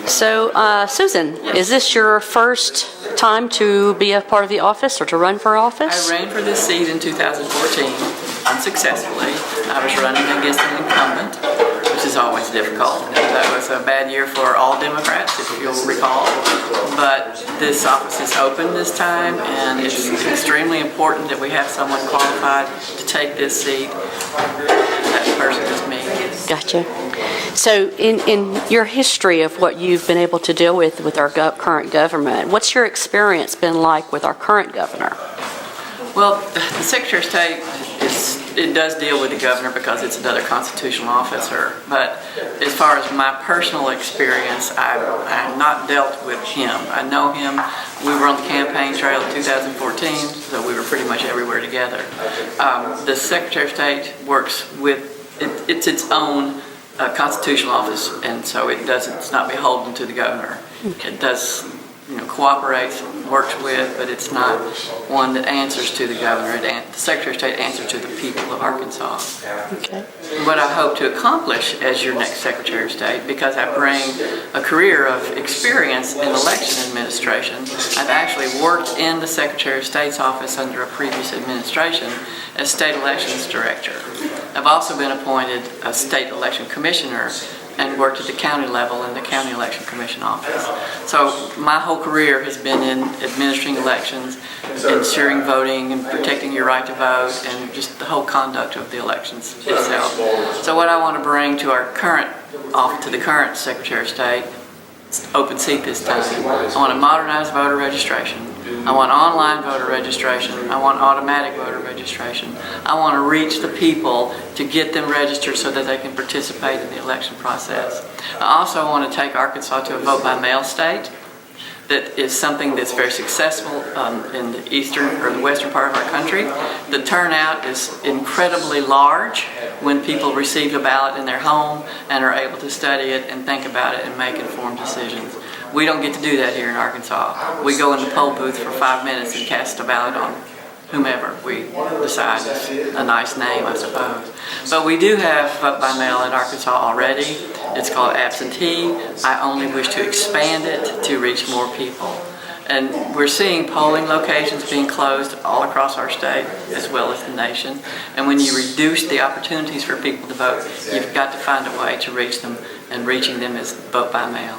So, Susan, is this your first time to be a part of the office or to run for office? I ran for this seat in 2014 unsuccessfully. I was running against an incumbent, which is always difficult. That was a bad year for all Democrats, if you'll recall. But this office is open this time, and it's extremely important that we have someone qualified to take this seat. That person is me. Gotcha. So in your history of what you've been able to deal with our current government, what's your experience been like with our current governor? Well, the Secretary of State it does deal with the governor because it's another constitutional officer. But as far as my personal experience, I've not dealt with him. I know him. We were on the campaign trail in 2014, so we were pretty much everywhere together. The Secretary of State works with it's its own constitutional office, and so it's not beholden to the governor. It does, cooperates, works with, but it's not one that answers to the governor. The Secretary of State answers to the people of Arkansas. Okay. What I hope to accomplish as your next Secretary of State, because I bring a career of experience in election administration. I've actually worked in the Secretary of State's office under a previous administration as State Elections Director. I've also been appointed a State Election Commissioner and worked at the county level in the County Election Commission office. So my whole career has been in administering elections, ensuring voting and protecting your right to vote, and just the whole conduct of the elections itself. So what I want to bring to the current Secretary of State, open seat this time, I want to modernize voter registration. I want online voter registration. I want automatic voter registration. I want to reach the people to get them registered so that they can participate in the election process. I also want to take Arkansas to a vote-by-mail state. That is something that's very successful in the eastern or the western part of our country. The turnout is incredibly large when people receive a ballot in their home and are able to study it and think about it and make informed decisions. We don't get to do that here in Arkansas. We go in the poll booth for 5 minutes and cast a ballot on whomever we decide is a nice name, I suppose. But we do have vote by mail in Arkansas already. It's called absentee. I only wish to expand it to reach more people. And we're seeing polling locations being closed all across our state as well as the nation. And when you reduce the opportunities for people to vote, you've got to find a way to reach them, and reaching them is vote by mail.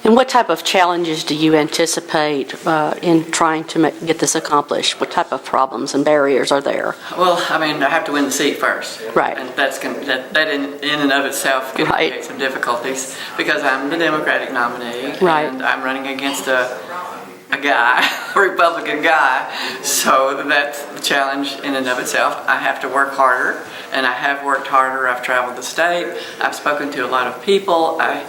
And what type of challenges do you anticipate in trying to get this accomplished? What type of problems and barriers are there? Well, I have to win the seat first. Right. And that in and of itself can create some difficulties because I'm the Democratic nominee. Right. And I'm running against a guy, a Republican guy. So that's the challenge in and of itself. I have to work harder, and I have worked harder. I've traveled the state. I've spoken to a lot of people. I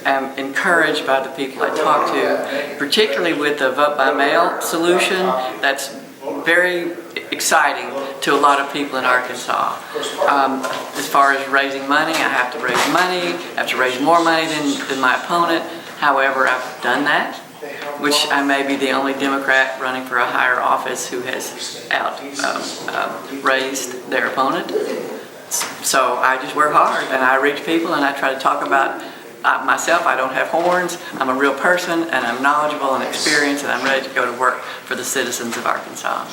am encouraged by the people I talk to, particularly with the vote by mail solution. That's very exciting to a lot of people in Arkansas. As far as raising money, I have to raise money. I have to raise more money than my opponent. However, I've done that, which I may be the only Democrat running for a higher office who has raised their opponent. So I just work hard, and I reach people, and I try to talk about myself. I don't have horns. I'm a real person, and I'm knowledgeable and experienced, and I'm ready to go to work for the citizens of Arkansas.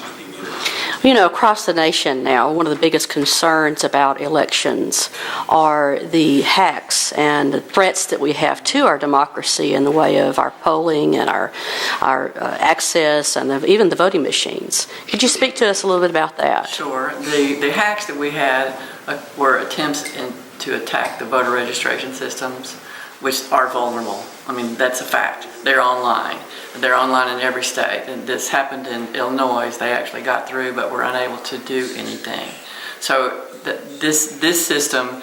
Across the nation now, one of the biggest concerns about elections are the hacks and the threats that we have to our democracy in the way of our polling and our access and even the voting machines. Could you speak to us a little bit about that? Sure. The hacks that we had were attempts to attack the voter registration systems, which are vulnerable. That's a fact. They're online. They're online in every state. And this happened in Illinois. They actually got through, but were unable to do anything. So this system,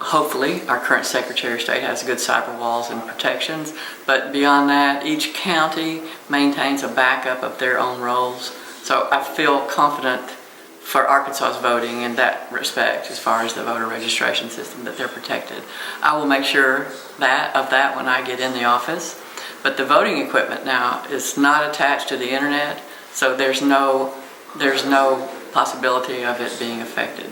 hopefully, our current Secretary of State has good cyber walls and protections. But beyond that, each county maintains a backup of their own rolls. So I feel confident for Arkansas's voting in that respect, as far as the voter registration system, that they're protected. I will make sure of that when I get in the office. But the voting equipment now is not attached to the internet, so there's no possibility of it being affected.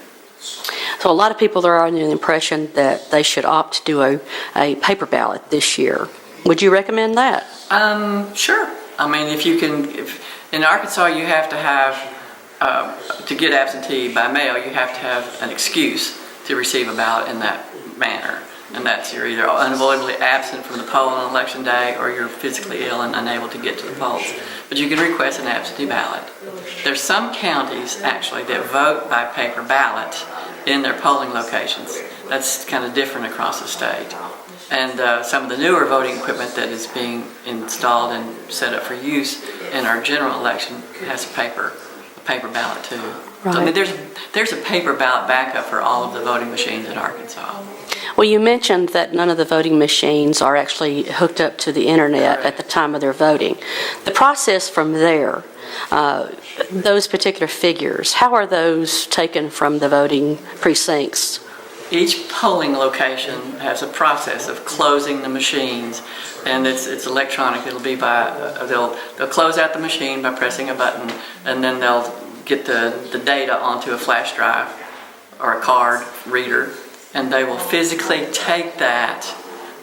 So a lot of people are under the impression that they should opt to do a paper ballot this year. Would you recommend that? Sure. I mean, in Arkansas, you have to have, to get absentee by mail, you have to have an excuse to receive a ballot in that manner. And that's you're either unavoidably absent from the poll on election day or you're physically ill and unable to get to the polls. But you can request an absentee ballot. There's some counties, actually, that vote by paper ballot in their polling locations. That's kind of different across the state. And some of the newer voting equipment that is being installed and set up for use in our general election has a paper ballot too. Right. So, I mean, there's a paper ballot backup for all of the voting machines in Arkansas. Well, you mentioned that none of the voting machines are actually hooked up to the internet at the time of their voting. The process from there, those particular figures, how are those taken from the voting precincts? Each polling location has a process of closing the machines, and it's electronic. It'll be by they'll close out the machine by pressing a button, and then they'll get the data onto a flash drive or a card reader, and they will physically take that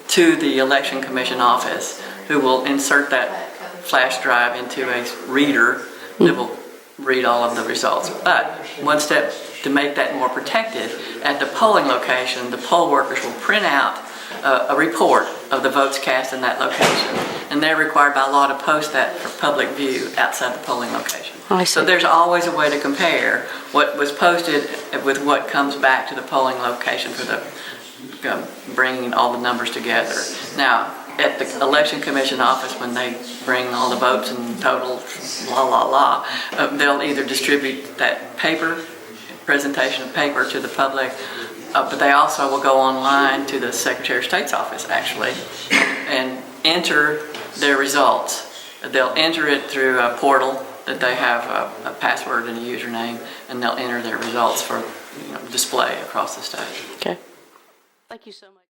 to the Election Commission office, who will insert that flash drive into a reader that will read all of the results. But one step to make that more protected, at the polling location, the poll workers will print out a report of the votes cast in that location, and they're required by law to post that for public view outside the polling location. So there's always a way to compare what was posted with what comes back to the polling location for the bringing all the numbers together. Now, at the Election Commission office, when they bring all the votes and total, they'll either distribute that presentation of paper to the public, but they also will go online to the Secretary of State's office, actually, and enter their results. They'll enter it through a portal that they have a password and a username, and they'll enter their results for display across the state. Okay. Thank you so much.